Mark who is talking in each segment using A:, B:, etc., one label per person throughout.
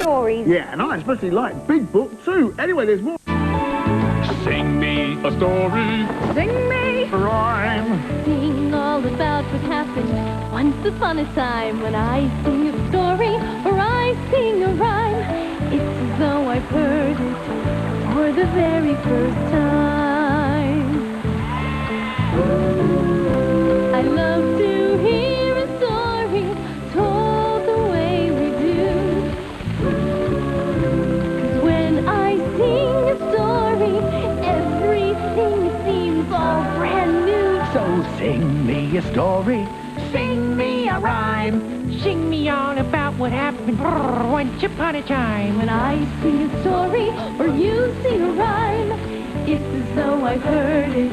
A: stories.
B: Yeah, and I especially like big books too. Anyway, there's more.
C: Sing me a story.
A: Sing me
B: a rhyme.
D: Sing all about what happened once upon a time. When I sing a story or I sing a rhyme, it's as though I've heard it for the very first time. I love to hear a story told the way we do. 'Cause when I sing a story, everything seems all brand new.
E: So sing me a story, sing me a rhyme.
F: Sing me all about what happened once upon a time.
D: When I sing a story or you sing a rhyme, it's as though I've heard it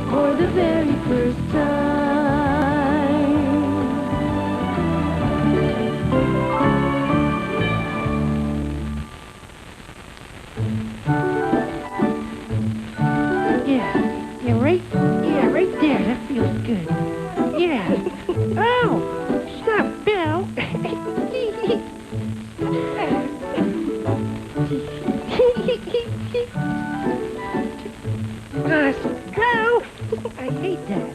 D: for the very first time.
F: Yeah, right there. That feels good. Yeah. Oh, stop, Belle. Let's go. I hate that.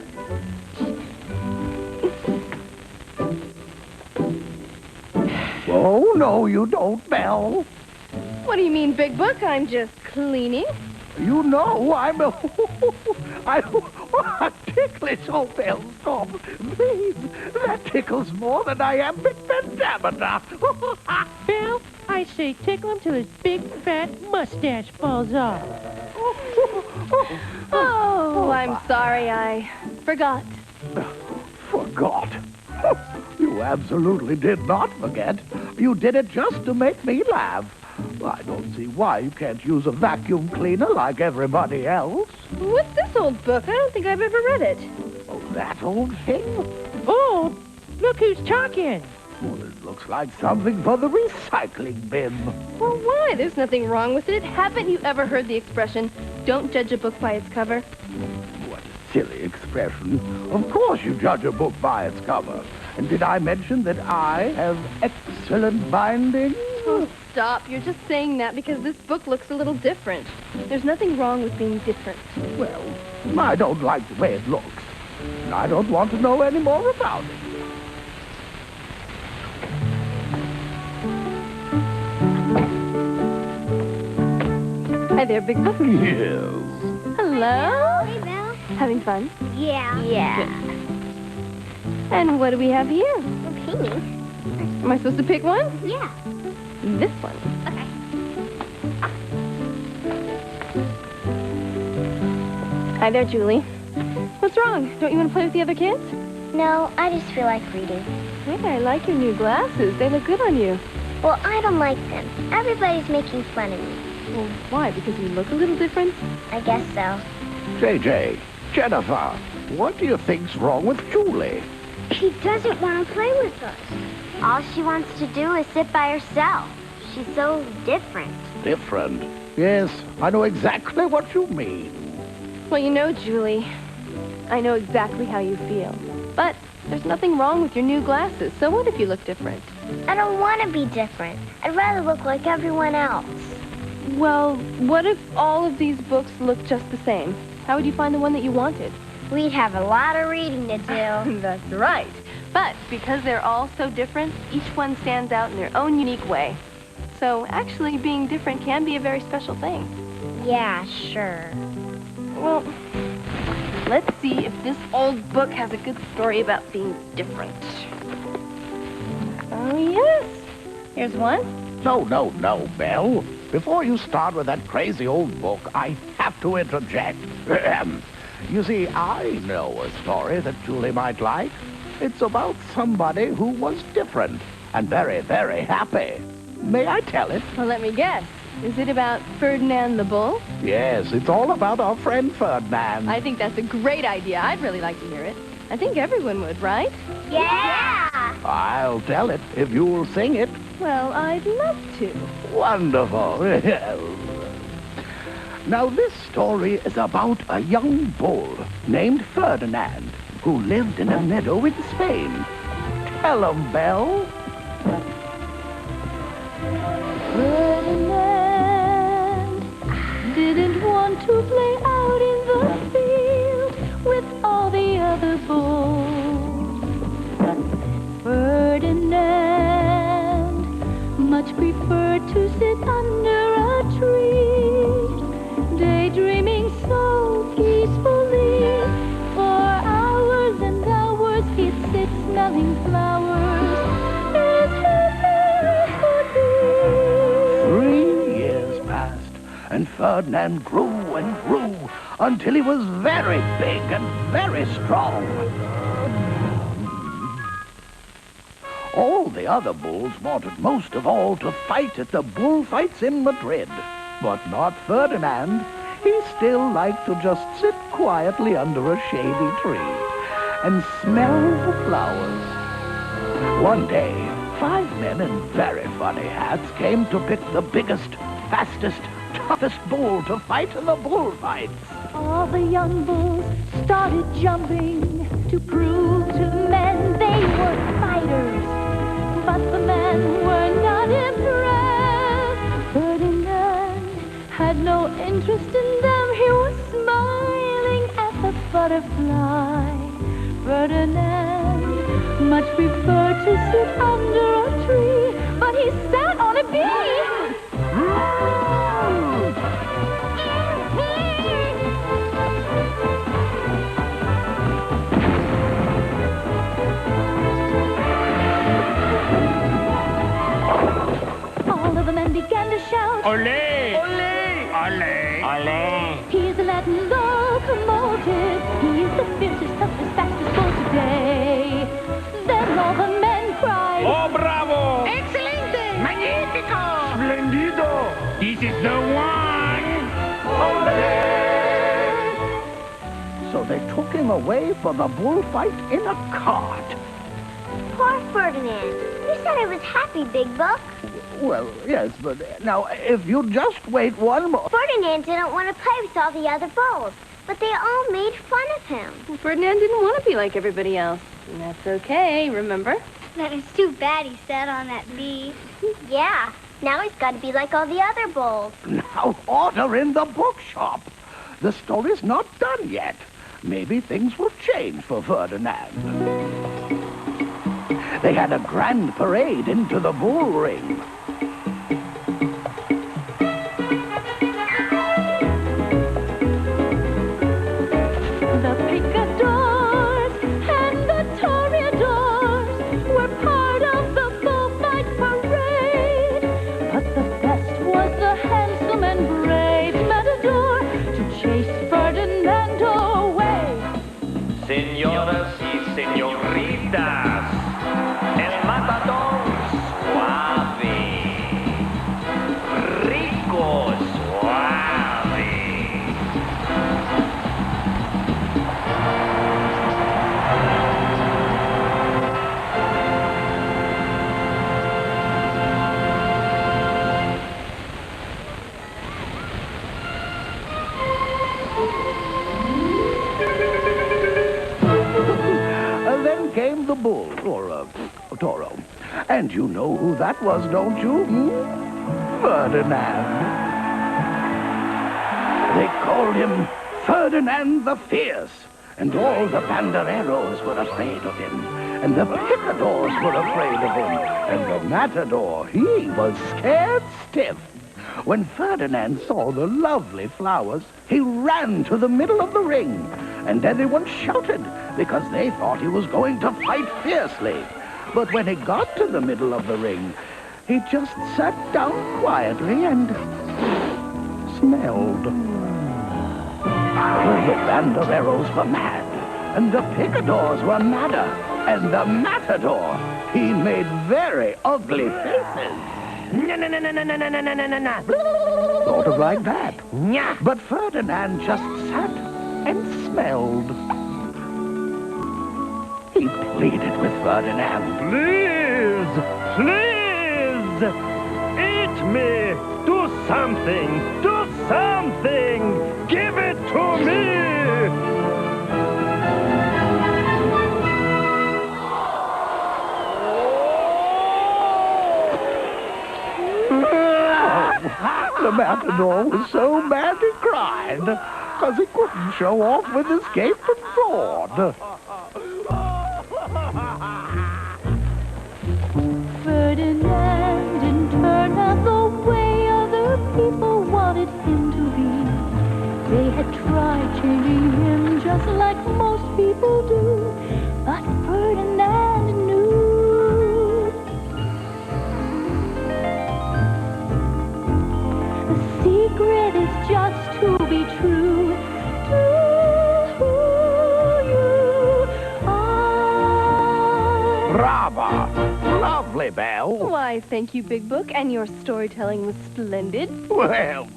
E: Oh, no, you don't, Belle.
A: What do you mean, Big Book? I'm just cleaning.
E: You know I'm a... I'm ticklish. Oh, Belle, stop. Please, that tickles more than I am Big Pentameter.
F: Belle, I say tickle him till his big fat mustache falls off.
A: Oh, I'm sorry. I forgot.
E: Forgot. You absolutely did not forget. You did it just to make me laugh. I don't see why you can't use a vacuum cleaner like everybody else.
A: What's this old book? I don't think I've ever read it.
E: Oh, that old thing?
F: Oh, look who's talking.
E: Well, it looks like something for the recycling bin.
A: Well, why? There's nothing wrong with it. Haven't you ever heard the expression, don't judge a book by its cover?
E: What a silly expression. Of course you judge a book by its cover. And did I mention that I have excellent binding?
A: Oh, stop. You're just saying that because this book looks a little different. There's nothing wrong with being different.
E: Well, I don't like the way it looks. And I don't want to know any more about it.
A: Hi there, Big Book.
E: Yes.
A: Hello.
D: Hey, Belle.
A: Having fun?
D: Yeah.
A: Yeah. And what do we have here?
D: We're painting.
A: Am I supposed to pick one?
D: Yeah.
A: This one.
D: Okay.
A: Hi there, Julie. What's wrong? Don't you want to play with the other kids?
D: No, I just feel like reading.
A: Hey, I like your new glasses. They look good on you.
D: Well, I don't like them. Everybody's making fun of me.
A: Well, why? Because you look a little different?
D: I guess so.
E: JJ, Jennifer, what do you think's wrong with Julie?
D: She doesn't want to play with us. All she wants to do is sit by herself. She's so different.
E: Different? Yes, I know exactly what you mean.
A: Well, you know, Julie, I know exactly how you feel. But there's nothing wrong with your new glasses. So what if you look different?
D: I don't want to be different. I'd rather look like everyone else.
A: Well, what if all of these books look just the same? How would you find the one that you wanted?
D: We'd have a lot of reading to do.
A: That's right. But because they're all so different, each one stands out in their own unique way. So actually being different can be a very special thing.
D: Yeah, sure.
A: Well, let's see if this old book has a good story about being different. Oh, yes. Here's one.
E: No, Belle. Before you start with that crazy old book, I have to interject. You see, I know a story that Julie might like. It's about somebody who was different and very, very happy. May I tell it?
A: Well, let me guess. Is it about Ferdinand the Bull?
E: Yes, it's all about our friend Ferdinand.
A: I think that's a great idea. I'd really like to hear it. I think everyone would, right?
D: Yeah!
E: I'll tell it if you'll sing it.
A: Well, I'd love to.
E: Wonderful. Now, this story is about a young bull named Ferdinand who lived in a meadow in Spain. Tell 'em, Belle. Ferdinand grew and grew until he was very big and very strong. All the other bulls wanted most of all to fight at the bullfights in Madrid. But not Ferdinand. He still liked to just sit quietly under a shady tree and smell the flowers. One day, 5 men in very funny hats came to pick the biggest, fastest, toughest bull to fight in the bullfights.
D: All the young bulls started jumping to prove to the men they were fighters. But the men were not impressed. Ferdinand had no interest in them. He was smiling at the butterfly. Ferdinand much preferred to sit under a tree, but he sat on a bee. All of the men began to shout,
C: Olé!
B: Olé!
C: Olé! Olé!
D: he's a Latin locomotive. He's the fiercest, toughest, fastest bull today. Then all the men cried,
C: Oh, bravo!
F: Excelente! Magnifico!
C: Splendido! This is the one!
E: So they took him away for the bullfight in a cart.
G: Poor Ferdinand. You said I was happy, Big Book.
E: Well, yes, but now, if you just wait one more...
G: Ferdinand didn't want to play with all the other bulls, but they all made fun of him.
A: Well, Ferdinand didn't want to be like everybody else. And that's okay, remember?
G: That is too bad he sat on that bee. Yeah, now he's got to be like all the other bulls.
E: Now, order in the bookshop. The story's not done yet. Maybe things will change for Ferdinand. They had a grand parade into the bull ring.
D: the picadors and the toreadors were part of the bullfight parade. But the best was the handsome and brave matador to chase Ferdinand away.
H: Señoras y señoritas, el matador suave, rico suave.
E: Then came the bull, or toro. And you know who that was, don't you? Ferdinand. They called him Ferdinand the Fierce. And all the bandereros were afraid of him. And the picadors were afraid of him. And the matador, he was scared stiff. When Ferdinand saw the lovely flowers, he ran to the middle of the ring. And everyone shouted because they thought he was going to fight fiercely. But when he got to the middle of the ring, he just sat down quietly and smelled. All the bandereros were mad, and the picadors were madder, and the matador, he made very ugly faces. Sort of like that. But Ferdinand just sat and smelled. He pleaded with Ferdinand.
C: Please! Please! Eat me! Do something! Do something! Give it to me!
E: The matador was so mad he cried, because he couldn't show off with his cape and sword.
D: Ferdinand didn't turn out the way other people wanted him to be. They had tried changing him just like most people do, but Ferdinand knew. The secret is just
A: Why, thank you, Big Book, and your storytelling was splendid.
E: Well,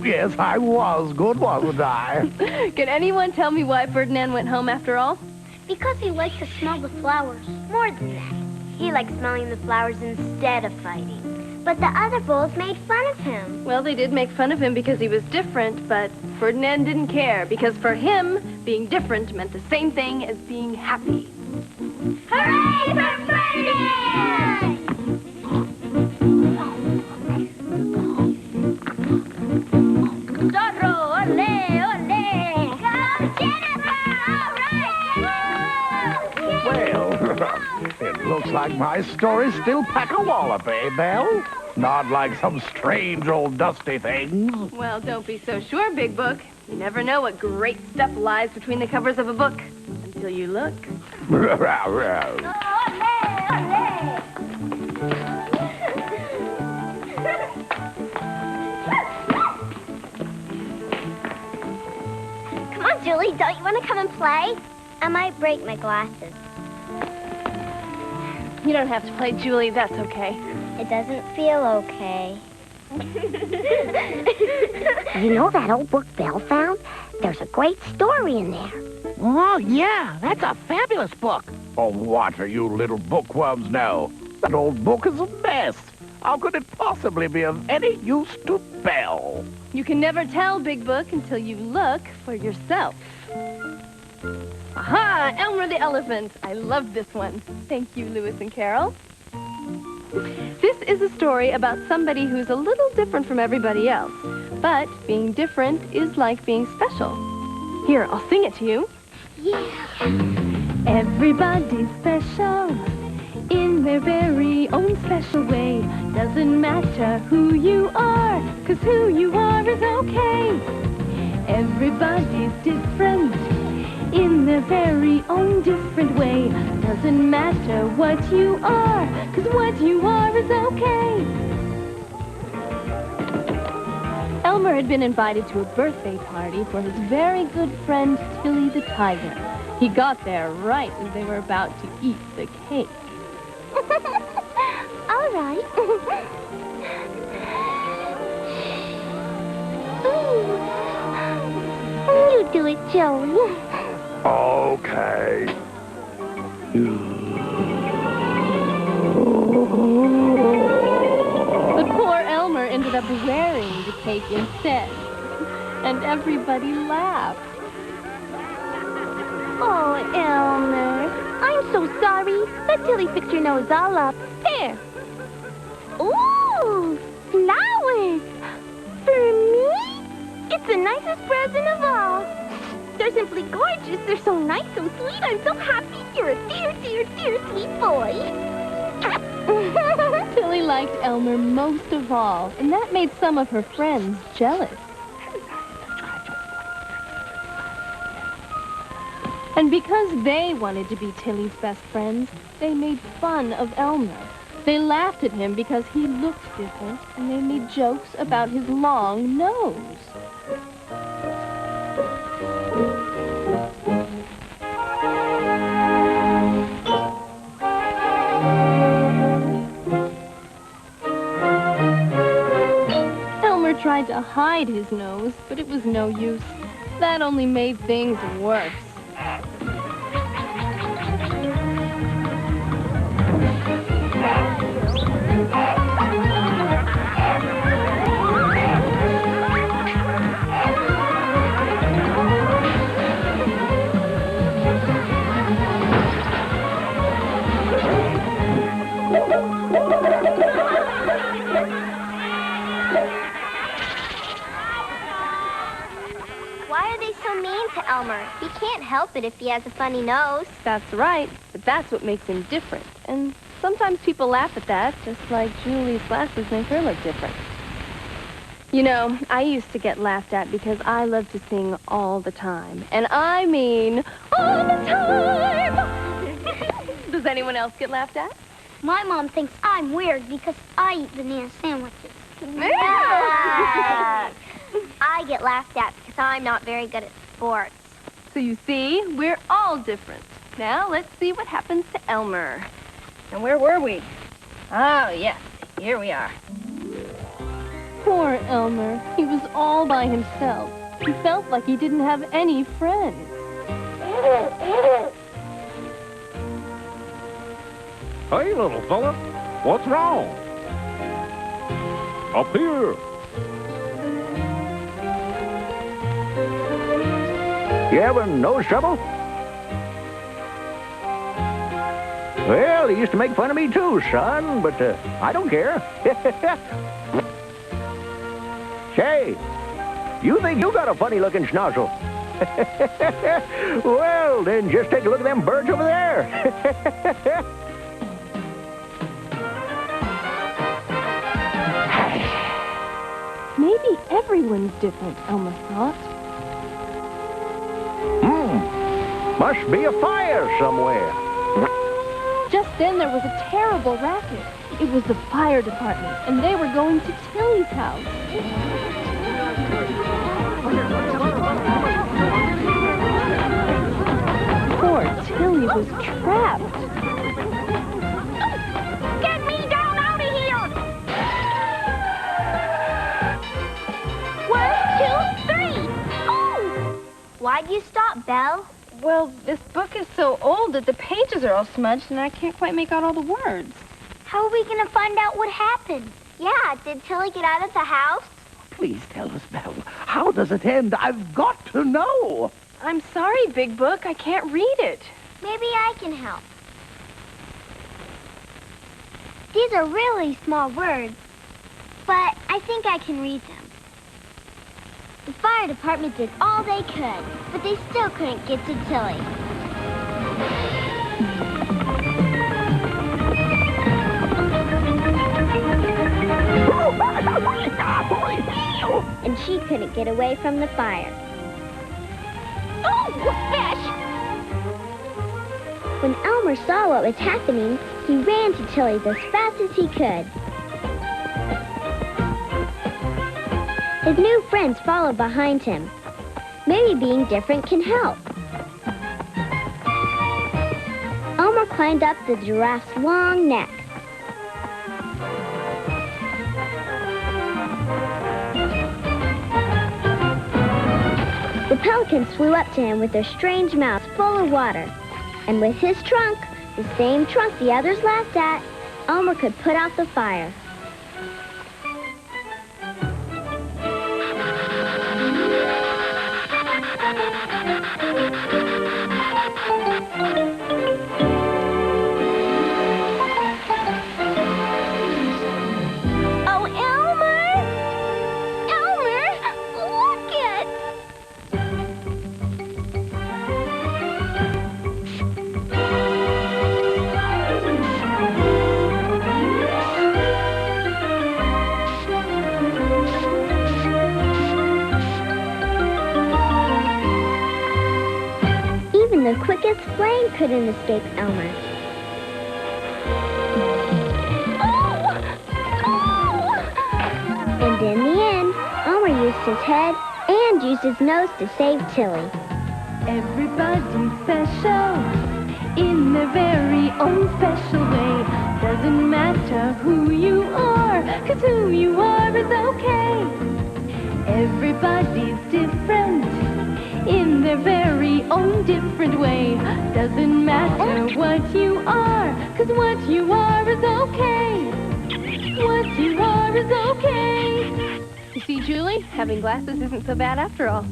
E: yes, I was good, wasn't I?
A: Can anyone tell me why Ferdinand went home after all?
G: Because he likes to smell the flowers. More than that, he likes smelling the flowers instead of fighting. But the other bulls made fun of him.
A: Well, they did make fun of him because he was different, but Ferdinand didn't care, because for him, being different meant the same thing as being happy.
G: Hooray for Ferdinand! Zorro, ole, ole! Go, Jennifer! All right!
E: Well, it looks like my stories still pack a wallop, eh, Belle? Not like some strange old dusty things.
A: Well, don't be so sure, Big Book. You never know what great stuff lies between the covers of a book until you look.
G: Come on, Julie, don't you want to come and play? I might break my glasses.
A: You don't have to play, Julie. That's okay.
G: It doesn't feel okay.
I: You know that old book Belle found? There's a great story in there.
F: Oh, yeah, that's a fabulous book.
E: Oh, what are you little bookworms now? That old book is a mess. How could it possibly be of any use to Belle?
A: You can never tell, Big Book, until you look for yourself. Aha! Elmer the Elephant. I love this one. Thank you, Lewis and Carol. This is a story about somebody who's a little different from everybody else. But being different is like being special. Here, I'll sing it to you.
D: Everybody's special in their very own special way. Doesn't matter who you are, 'cause who you are is okay. Everybody's different in their very own different way. Doesn't matter what you are, 'cause what you are is okay.
A: Elmer had been invited to a birthday party for his very good friend, Tilly the Tiger. He got there right as they were about to eat the cake.
G: All right. You do it, Joey.
E: Okay.
A: But poor Elmer ended up wearing the cake instead. And everybody laughed.
G: Oh, Elmer. I'm so sorry. Let Tilly fix your nose all up. Here. Ooh, flowers. For me? It's the nicest present of all. They're simply gorgeous. They're so nice, so sweet. I'm so happy. You're a dear, dear, dear sweet boy.
A: Tilly liked Elmer most of all, and that made some of her friends jealous. And because they wanted to be Tilly's best friends, they made fun of Elmer. They laughed at him because he looked different, and they made jokes about his long nose. Elmer tried to hide his nose, but it was no use. That only made things worse.
G: Why are they so mean to Elmer? He can't help it if he has a funny nose.
A: That's right, but that's what makes him different. And sometimes people laugh at that, just like Julie's glasses make her look different. You know, I used to get laughed at because I love to sing all the time. And I mean, all the time! Does anyone else get laughed at?
G: My mom thinks I'm weird because I eat banana sandwiches. I get laughed at because I'm not very good at sports.
A: So you see, we're all different. Now let's see what happens to Elmer. And where were we? Oh, yes. Here we are.
D: Poor Elmer. He was all by himself. He felt like he didn't have any friends.
C: Hey, little fella. What's wrong? Up here.
E: You having nose trouble? Well, they used to make fun of me too, son, but I don't care. Say, you think you got a funny-looking schnozzle? Well, then just take a look at them birds over there.
D: Maybe everyone's different, Elmer thought.
E: Must be a fire somewhere.
D: Just then there was a terrible racket. It was the fire department, and they were going to Tilly's house. Poor Tilly was trapped.
G: Get me down out of here! 1, 2, 3! Oh! Why'd you stop, Belle?
A: Well, this book is so old that the pages are all smudged and I can't quite make out all the words.
G: How are we gonna find out what happened? Yeah, did Tilly get out of the house?
E: Please tell us, Belle. How does it end? I've got to know.
A: I'm sorry, Big Book. I can't read it.
G: Maybe I can help. These are really small words, but I think I can read them. The fire department did all they could, but they still couldn't get to Tilly. And she couldn't get away from the fire. Oh, fish! When Elmer saw what was happening, he ran to Tilly's as fast as he could. His new friends followed behind him. Maybe being different can help. Elmer climbed up the giraffe's long neck. The pelicans flew up to him with their strange mouths full of water. And with his trunk, the same trunk the others laughed at, Elmer could put out the fire. Oh, Elmer! Elmer! Look it! Even the quickest flame couldn't escape Elmer. And in the end, Elmer used his head and used his nose to save Tilly.
D: Everybody's special in their very own special way. Doesn't matter who you are, 'cause who you are is okay. Everybody's different in their very own different way. Doesn't matter what you are, 'cause what you are is okay. What you are is okay. You see, Julie, having glasses isn't so bad after all.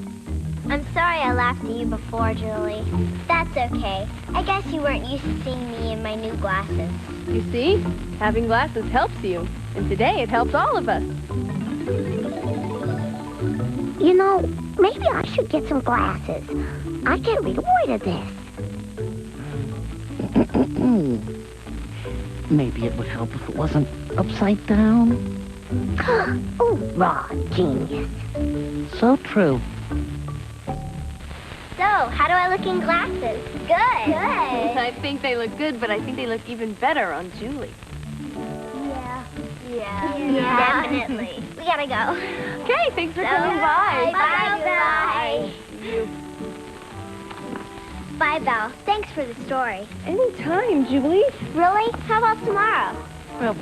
G: I'm sorry I laughed at you before, Julie. That's okay. I guess you weren't used to seeing me in my new glasses.
A: You see, having glasses helps you. And today it helps all of us.
I: You know, maybe I should get some glasses. I can't read a word of this.
J: Maybe it would help if it wasn't upside down.
I: Oh, raw genius.
J: So true.
G: So, how do I look in glasses? Good. Good.
A: I think they look good, but I think they look even better on Julie.
G: Yeah. Definitely. We gotta go.
A: Okay, thanks for coming by.
G: Bye. Bye, Belle. Thanks for the story.
A: Anytime, Julie.
G: Really? How about tomorrow?
A: Well,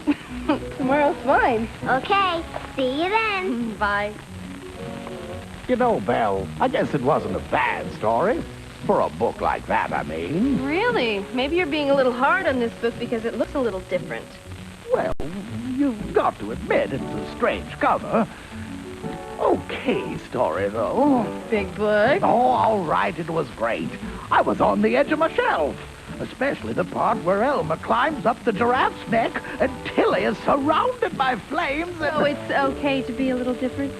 A: tomorrow's fine.
I: Okay, see you then.
A: Bye.
E: You know, Belle, I guess it wasn't a bad story. For a book like that, I mean.
A: Really? Maybe you're being a little hard on this book because it looks a little different.
E: Well, you've got to admit it's a strange cover. Okay story, though.
A: Big book.
E: Oh, all right, it was great. I was on the edge of my shelf. Especially the part where Elmer climbs up the giraffe's neck and Tilly is surrounded by flames and...
A: Oh, it's okay to be a little different?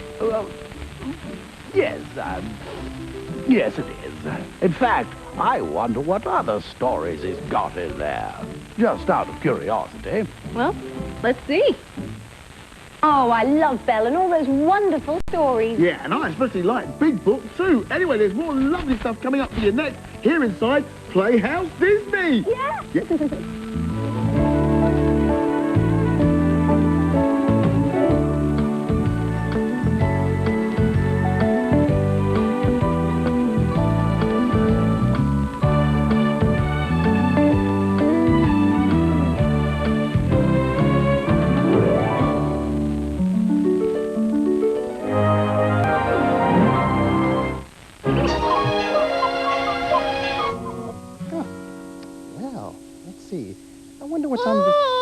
E: Yes, yes, it is. In fact, I wonder what other stories he's got in there. Just out of curiosity.
A: Well, let's see.
G: Oh, I love Belle and all those wonderful stories.
B: Yeah, and I especially like Big Book too. Anyway, there's more lovely stuff coming up for you next here inside Playhouse Disney.
G: Yeah.
K: Well, let's see. I wonder what's on the...